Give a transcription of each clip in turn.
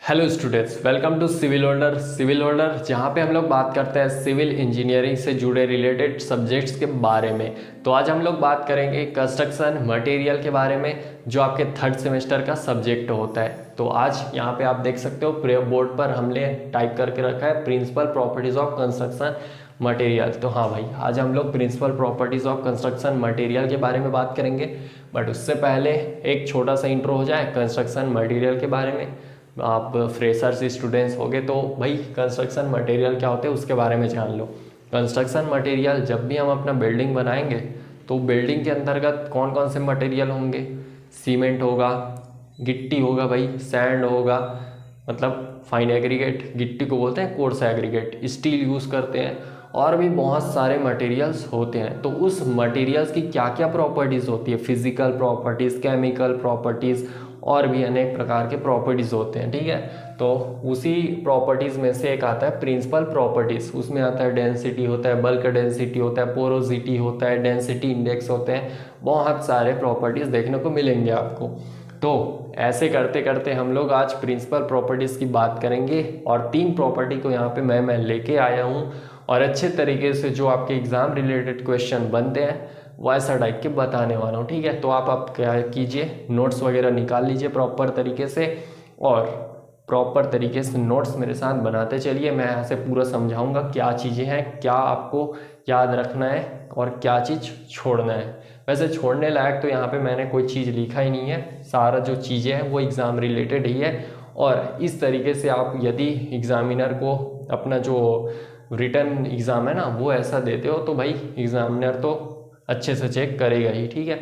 Hello students, welcome to civil holder जहाँ पे हम लोग बात करते हैं सिविल इंजीनियरिंग से जुड़े रिलेटेड सब्जेक्ट्स के बारे में। तो आज हम लोग बात करेंगे कंस्ट्रक्शन मटेरियल के बारे में, जो आपके थर्ड सेमेस्टर का सब्जेक्ट होता है। तो आज यहाँ पे आप देख सकते हो बोर्ड पर हमने टाइप करके रखा है principal properties of construction material. तो हाँ भाई, आज हम लोग principal properties of construction material के बारे में बात करेंगे। बट उससे पहले एक छोटा सा इंट्रो हो जाए कंस्ट्रक्शन मटेरियल के बारे में। आप फ्रेशर्स स्टूडेंट्स होगे तो भाई कंस्ट्रक्शन मटेरियल क्या होते हैं उसके बारे में जान लो। कंस्ट्रक्शन मटेरियल, जब भी हम अपना बिल्डिंग बनाएंगे तो बिल्डिंग के अंतर्गत कौन कौन से मटेरियल होंगे? सीमेंट होगा, गिट्टी होगा भाई, सैंड होगा, मतलब फाइन एग्रीगेट गिट्टी को बोलते हैं, कोर्स एग्रीगेट, स्टील यूज़ करते हैं, और भी बहुत सारे मटेरियल्स होते हैं। तो उस मटेरियल्स की क्या क्या प्रॉपर्टीज़ होती है? फिजिकल प्रॉपर्टीज़, केमिकल प्रॉपर्टीज़, और भी अनेक प्रकार के प्रॉपर्टीज़ होते हैं। ठीक है, तो उसी प्रॉपर्टीज़ में से एक आता है प्रिंसिपल प्रॉपर्टीज़। उसमें आता है डेंसिटी होता है, बल्क डेंसिटी होता है, पोरोसिटी होता है, डेंसिटी इंडेक्स होते हैं, बहुत सारे प्रॉपर्टीज़ देखने को मिलेंगे आपको। तो ऐसे करते करते हम लोग आज प्रिंसिपल प्रॉपर्टीज़ की बात करेंगे, और 3 प्रॉपर्टी को यहाँ पे मैं लेके आया हूँ, और अच्छे तरीके से जो आपके एग्ज़ाम रिलेटेड क्वेश्चन बनते हैं वैसा टाइप के बताने वाला हूँ। ठीक है, तो आप क्या कीजिए, नोट्स वगैरह निकाल लीजिए प्रॉपर तरीके से, और प्रॉपर तरीके से नोट्स मेरे साथ बनाते चलिए। मैं यहाँ से पूरा समझाऊंगा क्या चीज़ें हैं, क्या आपको याद रखना है और क्या चीज़ छोड़ना है। वैसे छोड़ने लायक तो यहाँ पे मैंने कोई चीज़ लिखा ही नहीं है, सारा जो चीज़ें हैं वो एग्ज़ाम रिलेटेड ही है। और इस तरीके से आप यदि एग्ज़ामिनर को अपना जो रिटन एग्ज़ाम है ना वो ऐसा देते हो तो भाई एग्ज़ामिनर तो अच्छे से चेक करेगा ही। ठीक है,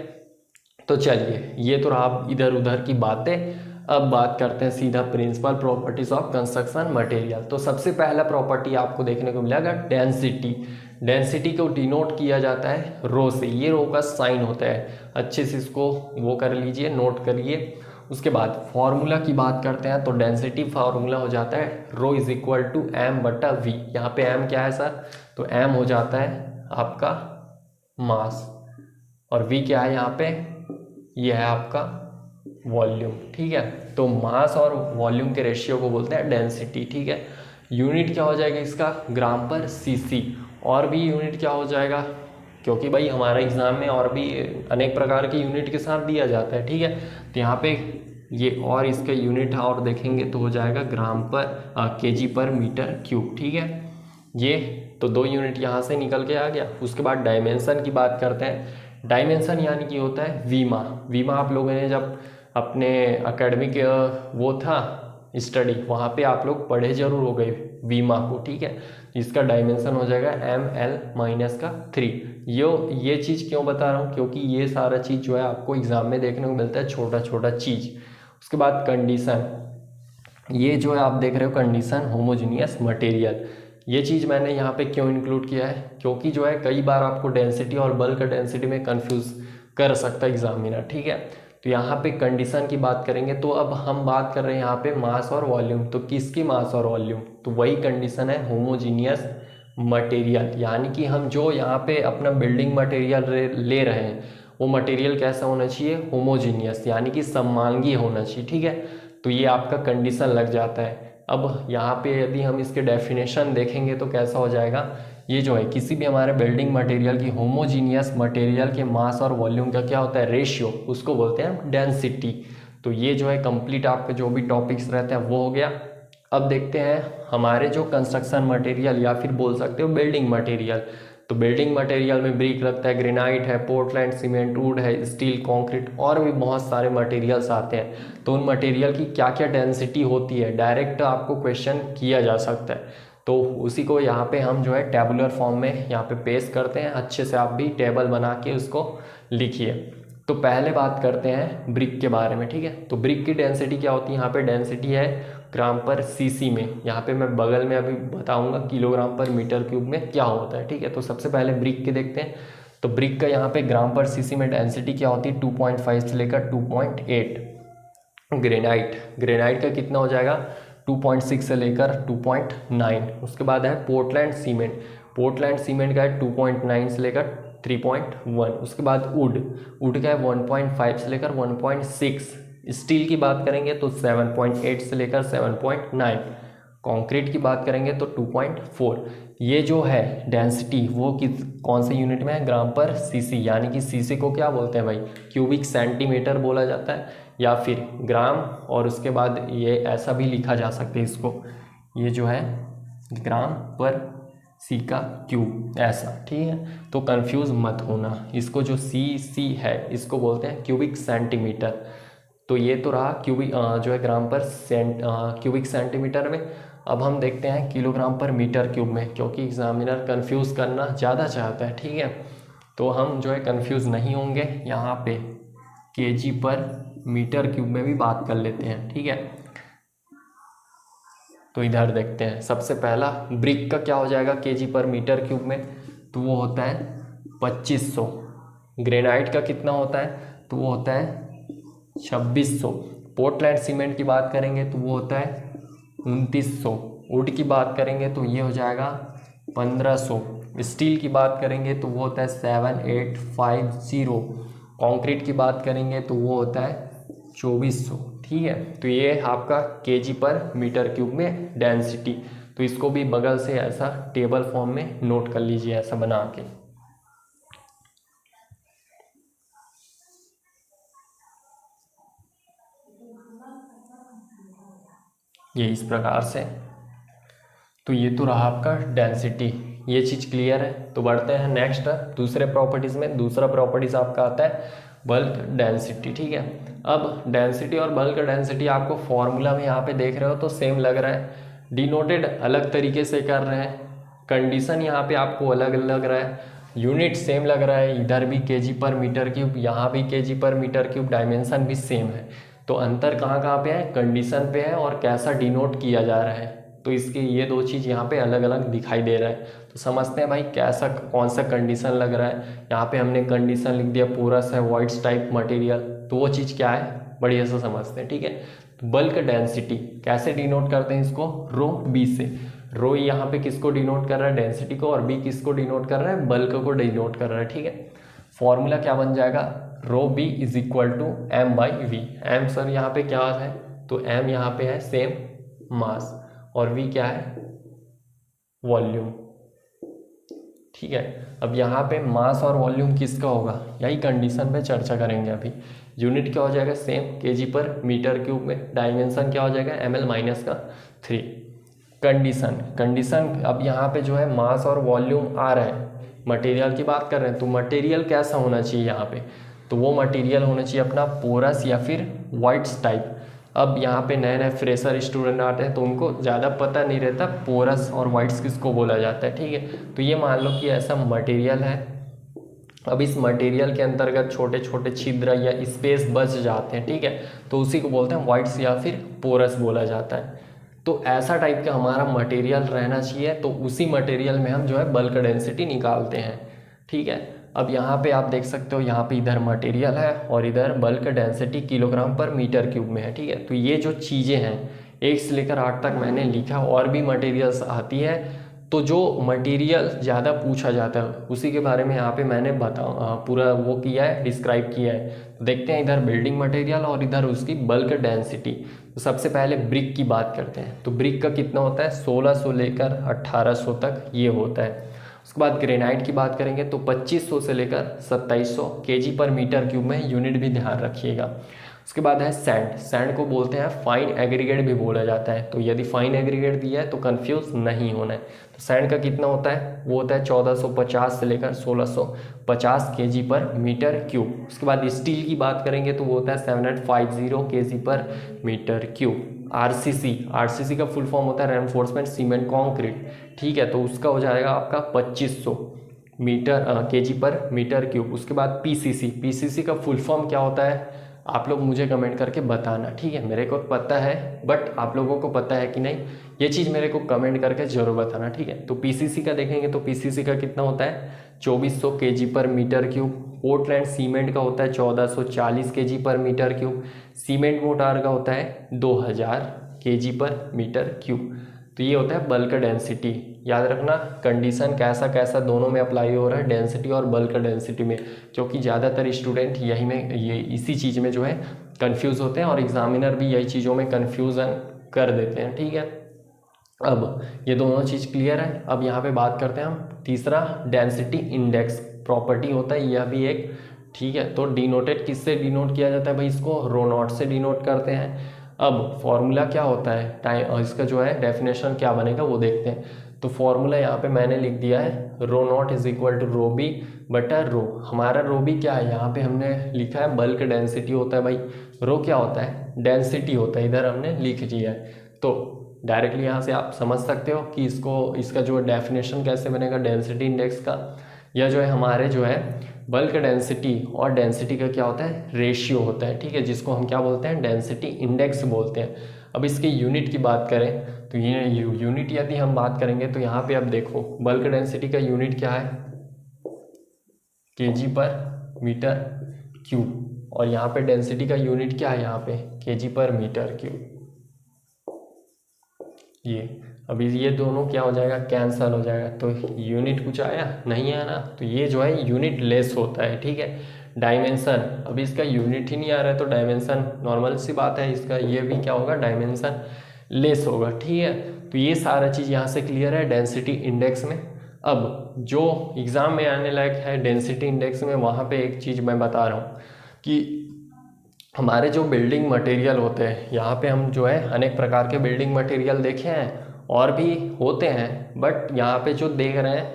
तो चलिए, ये तो रहा इधर उधर की बातें। अब बात करते हैं सीधा principal properties of construction material. तो सबसे पहला प्रॉपर्टी आपको देखने को मिलेगा डेंसिटी। डेंसिटी को डिनोट किया जाता है रो से, ये रो का साइन होता है, अच्छे से इसको वो कर लीजिए, नोट करिए। उसके बाद फॉर्मूला की बात करते हैं तो डेंसिटी फार्मूला हो जाता है रो इज इक्वल टू एम बटा वी। यहाँ पे एम क्या है सर? तो एम हो जाता है आपका मास, और वी क्या है यहाँ पे? ये है आपका वॉल्यूम। ठीक है, तो मास और वॉल्यूम के रेशियो को बोलते हैं डेंसिटी। ठीक है, यूनिट क्या हो जाएगा इसका? ग्राम पर सीसी। और भी यूनिट क्या हो जाएगा, क्योंकि भाई हमारा एग्जाम में और भी अनेक प्रकार के यूनिट के साथ दिया जाता है। ठीक है, तो यहाँ पे ये और इसका यूनिट और देखेंगे तो हो जाएगा ग्राम पर केजी पर मीटर क्यूब। ठीक है, ये तो 2 यूनिट यहाँ से निकल के आ गया। उसके बाद डायमेंशन की बात करते हैं। डायमेंशन यानी कि होता है वीमा। वीमा आप लोगों ने जब अपने एकेडमिक वो था स्टडी, वहाँ पे आप लोग पढ़े जरूर हो गए वीमा को। ठीक है, इसका डायमेंशन हो जाएगा ML-3। ये चीज़ क्यों बता रहा हूँ? क्योंकि ये सारा चीज़ जो है आपको एग्जाम में देखने को मिलता है, छोटा छोटा चीज़। उसके बाद कंडीशन, ये जो है आप देख रहे हो कंडीशन होमोजीनियस मटेरियल। ये चीज़ मैंने यहाँ पे क्यों इंक्लूड किया है? क्योंकि जो है कई बार आपको डेंसिटी और बल्क डेंसिटी में कंफ्यूज कर सकता है एग्जामिनर। ठीक है, तो यहाँ पे कंडीशन की बात करेंगे। तो अब हम बात कर रहे हैं यहाँ पे मास और वॉल्यूम, तो किसकी मास और वॉल्यूम? तो वही कंडीशन है होमोजीनियस मटेरियल, यानी कि हम जो यहाँ पे अपना बिल्डिंग मटेरियल ले रहे हैं वो मटेरियल कैसा होना चाहिए? होमोजीनियस, यानी कि सममांगी होना चाहिए। ठीक है, तो ये आपका कंडीशन लग जाता है। अब यहाँ पे यदि हम इसके डेफिनेशन देखेंगे तो कैसा हो जाएगा? ये जो है किसी भी हमारे बिल्डिंग मटेरियल की, होमोजीनियस मटेरियल के मास और वॉल्यूम का क्या होता है? रेशियो, उसको बोलते हैं डेंसिटी। तो ये जो है कंप्लीट आपके जो भी टॉपिक्स रहते हैं वो हो गया। अब देखते हैं हमारे जो कंस्ट्रक्शन मटेरियल, या फिर बोल सकते हो बिल्डिंग मटेरियल। तो बिल्डिंग मटेरियल में ब्रिक लगता है, ग्रेनाइट है, पोर्टलैंड सीमेंट, वुड है, स्टील, कंक्रीट, और भी बहुत सारे मटेरियल्स आते हैं। तो उन मटेरियल की क्या क्या डेंसिटी होती है, डायरेक्ट आपको क्वेश्चन किया जा सकता है। तो उसी को यहाँ पे हम जो है टेबुलर फॉर्म में यहाँ पे पेस्ट करते हैं। अच्छे से आप भी टेबल बना के उसको लिखिए। तो पहले बात करते हैं ब्रिक के बारे में। ठीक है, तो ब्रिक की डेंसिटी क्या होती है? यहाँ पे डेंसिटी है ग्राम पर सीसी में। यहाँ पे मैं बगल में अभी बताऊंगा किलोग्राम पर मीटर क्यूब में क्या होता है। ठीक है, तो सबसे पहले ब्रिक के देखते हैं। तो ब्रिक का यहाँ पे ग्राम पर सीसी में डेंसिटी क्या होती है? 2.5 से लेकर 2.8। ग्रेनाइट का कितना हो जाएगा? 2.6 से लेकर 2.9। उसके बाद है पोर्टलैंड सीमेंट का है 2.9 से लेकर 3.1। उसके बाद वुड का है 1.5 से लेकर 1.6। स्टील की बात करेंगे तो 7.8 से लेकर 7.9, कंक्रीट की बात करेंगे तो 2.4। ये जो है डेंसिटी वो कौन से यूनिट में है, ग्राम पर सीसी, यानी कि सीसी को क्या बोलते हैं भाई, क्यूबिक सेंटीमीटर बोला जाता है या फिर ग्राम, और उसके बाद ये ऐसा भी लिखा जा सकता है इसको, ये जो है ग्राम पर सी का क्यूब, ऐसा, ठीक है। तो कंफ्यूज मत होना, इसको जो सी है इसको बोलते हैं क्यूबिक सेंटीमीटर। तो ये तो रहा क्यूबिक जो है ग्राम पर क्यूबिक सेंटीमीटर में। अब हम देखते हैं किलोग्राम पर मीटर क्यूब में, क्योंकि एग्जामिनर कंफ्यूज करना ज़्यादा चाहता है, ठीक है। तो हम जो है कंफ्यूज नहीं होंगे, यहाँ पे केजी पर मीटर क्यूब में भी बात कर लेते हैं, ठीक है। तो इधर देखते हैं, सबसे पहला ब्रिक का क्या हो जाएगा केजी पर मीटर क्यूब में, तो वो होता है 2500। ग्रेनाइट का कितना होता है, तो वो होता है 2600। पोर्टलैंड सीमेंट की बात करेंगे तो वो होता है 2900। वुड की बात करेंगे तो ये हो जाएगा 1500। स्टील की बात करेंगे तो वो होता है 7850। कंक्रीट की बात करेंगे तो वो होता है 2400, ठीक है। तो ये आपका केजी पर मीटर क्यूब में डेंसिटी। तो इसको भी बगल से ऐसा टेबल फॉर्म में नोट कर लीजिए, ऐसा बना के, ये इस प्रकार से। तो ये तो रहा आपका डेंसिटी, ये चीज़ क्लियर है। तो बढ़ते हैं नेक्स्ट दूसरे प्रॉपर्टीज़ में। दूसरा प्रॉपर्टीज़ आपका आता है बल्क डेंसिटी, ठीक है। अब डेंसिटी और बल्क डेंसिटी आपको फॉर्मूला में यहाँ पे देख रहे हो तो सेम लग रहा है, डिनोटेड अलग तरीके से कर रहे हैं, कंडीशन यहाँ पे आपको अलग लग रहा है, यूनिट सेम लग रहा है, इधर भी केजी पर मीटर क्यूब, यहाँ भी केजी पर मीटर क्यूब, डायमेंशन भी सेम है। तो अंतर कहाँ कहाँ पे है, कंडीशन पे है और कैसा डिनोट किया जा रहा है। तो इसके ये दो चीज़ यहाँ पे अलग अलग दिखाई दे रहा है। तो समझते हैं भाई कैसा कौन सा कंडीशन लग रहा है। यहाँ पे हमने कंडीशन लिख दिया पोरस है, वॉइड्स टाइप मटेरियल, तो वो चीज़ क्या है बढ़िया से समझते हैं, ठीक है। तो बल्क डेंसिटी कैसे डिनोट करते हैं इसको, रो बी से। रो यहाँ पे किसको डिनोट कर रहा है, डेंसिटी को, और बी किसको डिनोट कर रहा है, बल्क को डिनोट कर रहा है, ठीक है। फॉर्मूला क्या बन जाएगा, rho B is equal to M by V. M sir यहाँ पे क्या है, तो एम यहाँ पे है सेम मास, और वी क्या है, वॉल्यूम, ठीक है। अब यहाँ पे मास और वॉल्यूम किसका होगा, यही कंडीशन पे चर्चा करेंगे अभी। यूनिट क्या हो जाएगा, सेम केजी पर मीटर क्यूब में, डायमेंशन क्या हो जाएगा, ml माइनस का 3। कंडीशन अब यहाँ पे जो है मास और वॉल्यूम आ रहा है, मटेरियल की बात कर रहे हैं, तो मटेरियल कैसा होना चाहिए यहाँ पे, तो वो मटेरियल होना चाहिए अपना पोरस या फिर वाइट्स टाइप। अब यहाँ पे नए नए फ्रेशर स्टूडेंट आते हैं तो उनको ज़्यादा पता नहीं रहता पोरस और वाइट्स किसको बोला जाता है, ठीक है। तो ये मान लो कि ऐसा मटेरियल है, अब इस मटेरियल के अंतर्गत छोटे छोटे छिद्र या स्पेस बच जाते हैं, ठीक है, तो उसी को बोलते हैं वाइट्स या फिर पोरस बोला जाता है। तो ऐसा टाइप का हमारा मटेरियल रहना चाहिए, तो उसी मटेरियल में हम जो है बल्क डेंसिटी निकालते हैं, ठीक है। अब यहाँ पे आप देख सकते हो, यहाँ पे इधर मटेरियल है और इधर बल्क डेंसिटी किलोग्राम पर मीटर क्यूब में है, ठीक है। तो ये जो चीज़ें हैं 1 से लेकर 8 तक मैंने लिखा, और भी मटेरियल्स आती है, तो जो मटेरियल ज़्यादा पूछा जाता है उसी के बारे में यहाँ पे मैंने पूरा वो किया है, डिस्क्राइब किया है। तो देखते हैं इधर बिल्डिंग मटेरियल और इधर उसकी बल्क डेंसिटी। तो सबसे पहले ब्रिक की बात करते हैं। तो ब्रिक का कितना होता है, 1600 लेकर 1800 तक ये होता है। उसके बाद ग्रेनाइट की बात करेंगे तो 2500 से लेकर 2700 केजी पर मीटर क्यूब में, यूनिट भी ध्यान रखिएगा। उसके बाद है सैंड। सैंड को बोलते हैं फाइन एग्रीगेट भी बोला जाता है, तो यदि फाइन एग्रीगेट दिया है तो कंफ्यूज नहीं होना है। तो सैंड का कितना होता है, वो होता है 1450 से लेकर 1650 केजी पर मीटर क्यूब। उसके बाद स्टील की बात करेंगे तो वो होता है 7850 केजी पर मीटर क्यूब। आरसीसी का फुल फॉर्म होता है रेनफोर्समेंट सीमेंट कॉन्क्रीट, ठीक है, तो उसका हो जाएगा आपका 2500 केजी पर मीटर क्यूब। उसके बाद पीसीसी का फुल फॉर्म क्या होता है, आप लोग मुझे कमेंट करके बताना, ठीक है। मेरे को पता है बट आप लोगों को पता है कि नहीं, ये चीज़ मेरे को कमेंट करके जरूर बताना, ठीक है। तो पीसीसी का देखेंगे तो पीसीसी का कितना होता है 2400 केजी पर मीटर क्यूब। पोर्टलैंड सीमेंट का होता है 1440 केजी पर मीटर क्यूब। सीमेंट मोटार का होता है 2000 केजी पर मीटर क्यूब। तो ये होता है बल्क डेंसिटी। याद रखना कंडीशन कैसा कैसा दोनों में अप्लाई हो रहा है, डेंसिटी और बल्क डेंसिटी में, क्योंकि ज़्यादातर स्टूडेंट यही में ये इसी चीज़ में जो है कंफ्यूज होते हैं और एग्जामिनर भी यही चीज़ों में कंफ्यूजन कर देते हैं। ठीक है, अब ये दोनों चीज़ क्लियर है। अब यहाँ पे बात करते हैं हम तीसरा, डेंसिटी इंडेक्स प्रॉपर्टी होता है यह भी एक। ठीक है, तो डिनोटेड किससे डिनोट किया जाता है भाई, इसको रो नॉट से डिनोट करते हैं। अब फॉर्मूला क्या होता है, टाइम इसका जो है डेफिनेशन क्या बनेगा वो देखते हैं। तो फॉर्मूला यहाँ पे मैंने लिख दिया है, rho naught is equal to rho B बटा रो। हमारा रो बी क्या है, यहाँ पे हमने लिखा है बल्क डेंसिटी होता है भाई, रो क्या होता है, डेंसिटी होता है, इधर हमने लिख दिया है। तो डायरेक्टली यहाँ से आप समझ सकते हो कि इसका जो डेफिनेशन कैसे बनेगा डेंसिटी इंडेक्स का। यह जो है हमारे जो है बल्क डेंसिटी और डेंसिटी का क्या होता है, रेशियो होता है। ठीक है, जिसको हम क्या बोलते हैं, डेंसिटी इंडेक्स बोलते हैं। अब इसके यूनिट की बात करें तो ये यूनिट यदि हम बात करेंगे तो यहाँ पे अब देखो बल्क डेंसिटी का यूनिट क्या है, केजी पर मीटर क्यूब, और यहाँ पे डेंसिटी का यूनिट क्या है, यहाँ पे केजी पर मीटर क्यूब। ये अभी ये दोनों क्या हो जाएगा, कैंसल हो जाएगा, तो यूनिट कुछ आया नहीं है ना, तो ये जो है यूनिट लेस होता है। ठीक है, डायमेंशन, अभी इसका यूनिट ही नहीं आ रहा है तो डायमेंशन नॉर्मल सी बात है, इसका ये भी क्या होगा, डायमेंशन लेस होगा। ठीक है, तो ये सारा चीज़ यहाँ से क्लियर है डेंसिटी इंडेक्स में। अब जो एग्ज़ाम में आने लायक है डेंसिटी इंडेक्स में, वहाँ पे एक चीज़ मैं बता रहा हूँ कि हमारे जो बिल्डिंग मटेरियल होते हैं, यहाँ पे हम जो है अनेक प्रकार के बिल्डिंग मटेरियल देखे हैं और भी होते हैं, बट यहाँ पे जो देख रहे हैं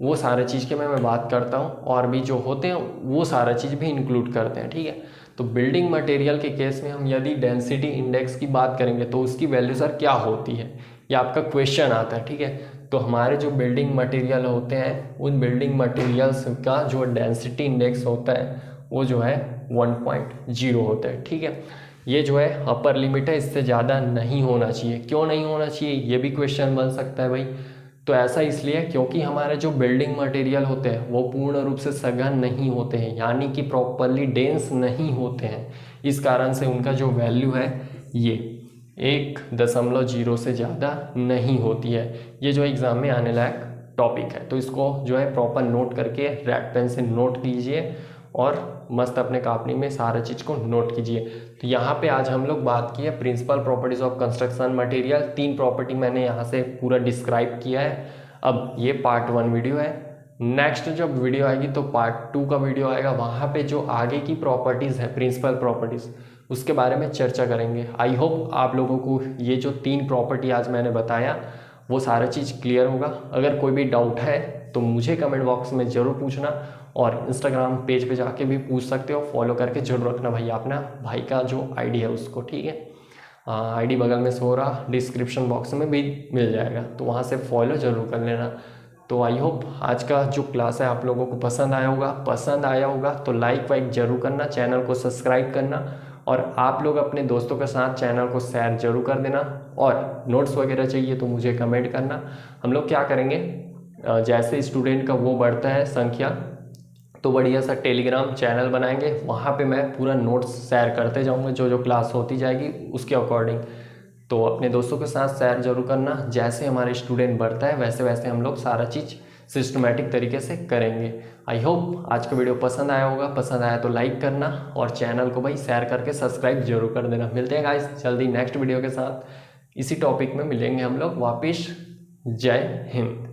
वो सारे चीज़ के मैं बात करता हूँ, और भी जो होते हैं वो सारा चीज़ भी इंक्लूड करते हैं। ठीक है, तो बिल्डिंग मटेरियल के केस में हम यदि डेंसिटी इंडेक्स की बात करेंगे तो उसकी वैल्यू सर क्या होती है, ये आपका क्वेश्चन आता है। ठीक है, तो हमारे जो बिल्डिंग मटेरियल होते हैं उन बिल्डिंग मटेरियल्स का जो डेंसिटी इंडेक्स होता है वो जो है 1.0 होता है। ठीक है, ये जो है अपर लिमिट है, इससे ज़्यादा नहीं होना चाहिए। क्यों नहीं होना चाहिए, ये भी क्वेश्चन बन सकता है भाई। तो ऐसा इसलिए क्योंकि हमारे जो बिल्डिंग मटेरियल होते हैं वो पूर्ण रूप से सघन नहीं होते हैं, यानी कि प्रॉपरली डेंस नहीं होते हैं। इस कारण से उनका जो वैल्यू है ये 1.0 से ज़्यादा नहीं होती है। ये जो एग्ज़ाम में आने लायक टॉपिक है, तो इसको जो है प्रॉपर नोट करके रेड पेन से नोट कीजिए और मस्त अपने कापनी में सारा चीज़ को नोट कीजिए। तो यहाँ पे आज हम लोग बात की है principal properties of construction material. 3 property मैंने यहाँ से पूरा डिस्क्राइब किया है। अब ये पार्ट 1 वीडियो है, नेक्स्ट जब वीडियो आएगी तो पार्ट 2 का वीडियो आएगा, वहाँ पे जो आगे की प्रॉपर्टीज़ है प्रिंसिपल प्रॉपर्टीज़ उसके बारे में चर्चा करेंगे। आई होप आप लोगों को ये जो 3 प्रॉपर्टी आज मैंने बताया वो सारा चीज़ क्लियर होगा। अगर कोई भी डाउट है तो मुझे कमेंट बॉक्स में ज़रूर पूछना, और इंस्टाग्राम पेज पे जाके भी पूछ सकते हो। फॉलो करके जरूर रखना भाई अपना भाई का जो आईडी है उसको। ठीक है, आईडी बगल में सो रहा, डिस्क्रिप्शन बॉक्स में भी मिल जाएगा, तो वहाँ से फॉलो ज़रूर कर लेना। तो आई होप आज का जो क्लास है आप लोगों को पसंद आया होगा तो लाइक वाइक जरूर करना, चैनल को सब्सक्राइब करना, और आप लोग अपने दोस्तों के साथ चैनल को शेयर जरूर कर देना। और नोट्स वगैरह चाहिए तो मुझे कमेंट करना। हम लोग क्या करेंगे, जैसे स्टूडेंट का वो बढ़ता है संख्या तो बढ़िया सा टेलीग्राम चैनल बनाएंगे, वहाँ पे मैं पूरा नोट्स शेयर करते जाऊँगा जो जो क्लास होती जाएगी उसके अकॉर्डिंग। तो अपने दोस्तों के साथ शेयर जरूर करना। जैसे हमारे स्टूडेंट बढ़ता है वैसे वैसे हम लोग सारा चीज़ सिस्टमेटिक तरीके से करेंगे। आई होप आज का वीडियो पसंद आया होगा, पसंद आया तो लाइक करना और चैनल को भाई शेयर करके सब्सक्राइब जरूर कर देना। मिलते हैं गाइस जल्दी नेक्स्ट वीडियो के साथ, इसी टॉपिक में मिलेंगे हम लोग वापिस। जय हिंद।